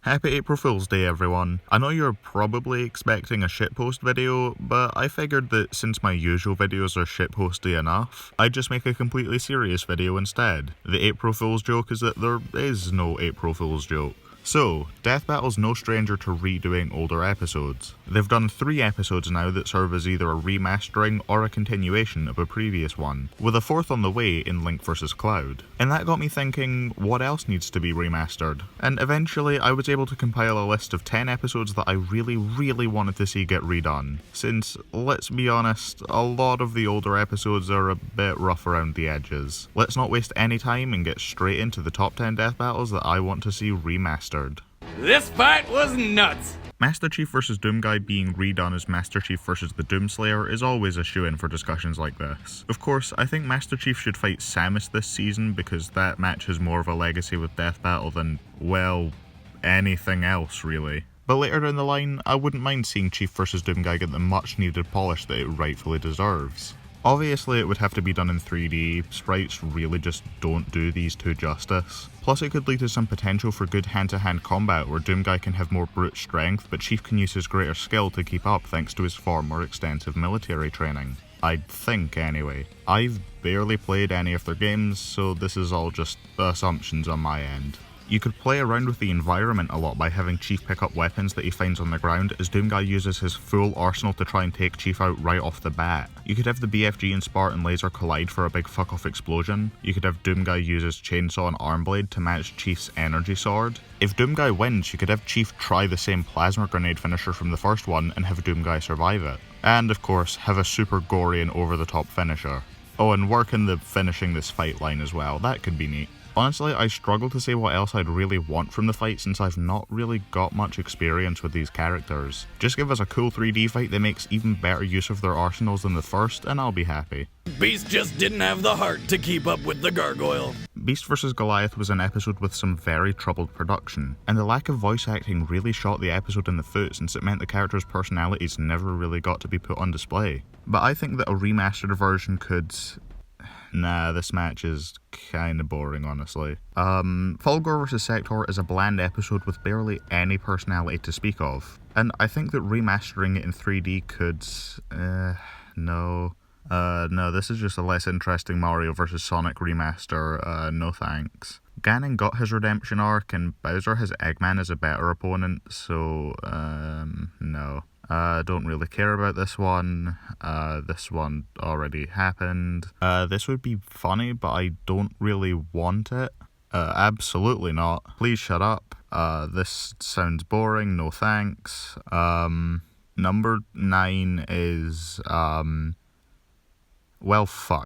Happy April Fool's Day, everyone. I know you're probably expecting a shitpost video, but I figured that since my usual videos are shitposty enough, I'd just make a completely serious video instead. The April Fool's joke is that there is no April Fool's joke. So, Death Battle's no stranger to redoing older episodes. They've done 3 episodes now that serve as either a remastering or a continuation of a previous one, with a 4th on the way in Link vs. Cloud. And that got me thinking, what else needs to be remastered? And eventually I was able to compile a list of 10 episodes that I really wanted to see get redone, since, let's be honest, a lot of the older episodes are a bit rough around the edges. Let's not waste any time and get straight into the top 10 Death Battles that I want to see remastered. This fight was nuts! Master Chief vs. Doomguy being redone as Master Chief vs. the Doomslayer is always a shoo-in for discussions like this. Of course, I think Master Chief should fight Samus this season because that match has more of a legacy with Death Battle than, well, anything else really. But later down the line, I wouldn't mind seeing Chief vs. Doomguy get the much needed polish that it rightfully deserves. Obviously it would have to be done in 3D, sprites really just don't do these two justice. Plus it could lead to some potential for good hand-to-hand combat where Doomguy can have more brute strength, but Chief can use his greater skill to keep up thanks to his far more extensive military training. I think anyway. I've barely played any of their games, so this is all just assumptions on my end. You could play around with the environment a lot by having Chief pick up weapons that he finds on the ground as Doomguy uses his full arsenal to try and take Chief out right off the bat. You could have the BFG and Spartan laser collide for a big fuck off explosion. You could have Doomguy use his chainsaw and arm blade to match Chief's energy sword. If Doomguy wins, you could have Chief try the same plasma grenade finisher from the first one and have Doomguy survive it. And of course, have a super gory and over the top finisher. Oh, and work in the finishing this fight line as well, that could be neat. Honestly, I struggle to say what else I'd really want from the fight since I've not really got much experience with these characters. Just give us a cool 3D fight that makes even better use of their arsenals than the first and I'll be happy. Beast just didn't have the heart to keep up with the gargoyle. Beast vs. Goliath was an episode with some very troubled production, and the lack of voice acting really shot the episode in the foot since it meant the characters' personalities never really got to be put on display. But I think that a remastered version could... Nah, this match is kinda boring, honestly. Fulgor vs. Sector is a bland episode with barely any personality to speak of, and I think that remastering it in 3D could... No, this is just a less interesting Mario vs. Sonic remaster, no thanks. Ganon got his redemption arc, and Bowser has Eggman as a better opponent, so, no. Don't really care about this one. This one already happened. This would be funny, but I don't really want it. Absolutely not. Please shut up. This sounds boring, no thanks. Number 9 is, well, fuck.